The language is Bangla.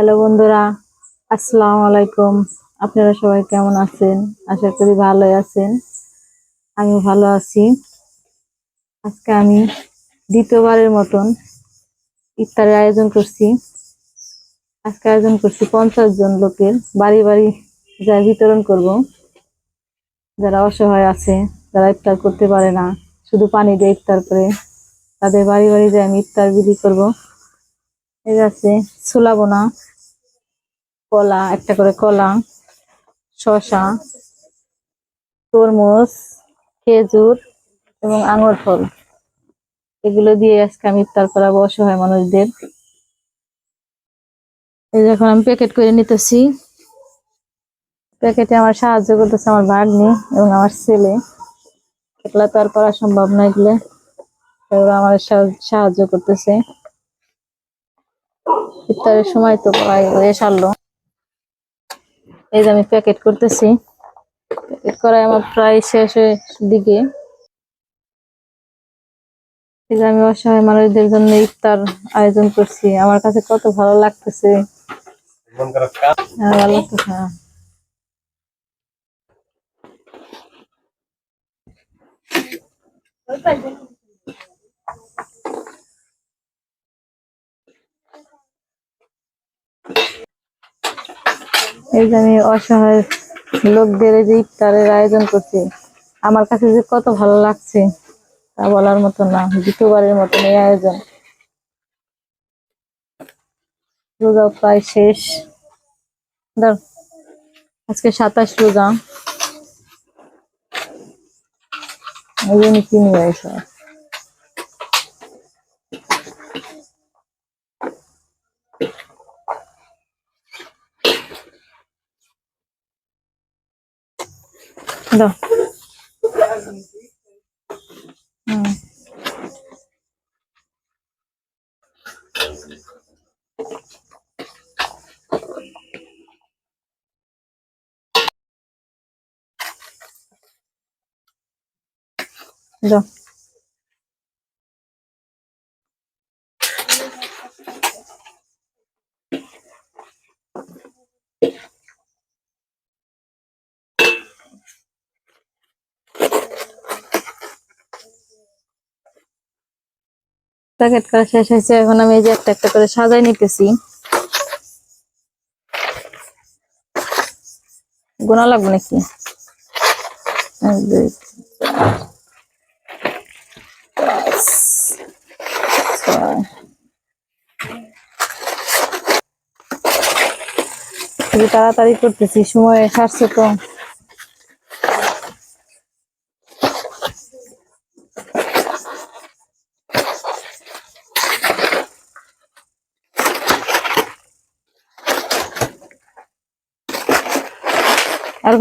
হ্যালো বন্ধুরা, আসসালামু আলাইকুম। আপনারা সবাই কেমন আছেন? আশা করি ভালোই আছেন। আমি ভালো আছি। আজকে আমি দ্বিতীয়বারের মতন ইফতারের আয়োজন করছি। আজকে আয়োজন করছি 50 জন লোকের, বাড়ি বাড়ি যা বিতরণ করব। যারা অসহায় আছে, যারা ইফতার করতে পারে না, শুধু পানি দিয়ে ইফতার করে, তাদের বাড়ি বাড়ি যায় আমি ইফতার বিলি করব। এই আছে ছোলা বোনা, কলা, একটা করে কলা, শসা, তরমুজ, খেজুর এবং আঙুর ফল, এগুলো দিয়ে আজকে আমি ইফতার করাবো অসহায় মানুষদের। এই যখন আমি প্যাকেট করে নিতেছি, প্যাকেটে আমার সাহায্য করতেছে আমার ভাগ্নি এবং আমার ছেলে। একলা তো আর করা সম্ভব না এগুলো, ওরা আমার সাহায্য করতেছে। ইফতারের সময় তো প্রায় হয়ে সারলো। এই যে আমি প্যাকেট করতেছি, প্যাকেট করাই আমার প্রায় শেষের দিকে। এই যে আমি অসহায় মানুষদের জন্য ইফতার আয়োজন করছি, আমার কাছে কত ভালো লাগতেছে। ভালো লাগতেছে। এই যে আমি অসহায় লোকদের এই যে ইফতারের আয়োজন করছি, আমার কাছে যে কত ভালো লাগছে তা বলার মতো না। দ্বিতীয়বারের মতন এই আয়োজন। রোজাও প্রায় শেষ। ধর, আজকে 27 রোজা। এই জন্য কিনি এসব। দাও। হুম, দাও। প্যাকেট করা শেষ হয়েছে, এখন আমি এই যে একটা একটা করে সাজাই নিতেছি। গোনা লাগবে নাকি? 1 2 5 6। খুবই তাড়াতাড়ি করতেছি, সময় সারছে তো। আর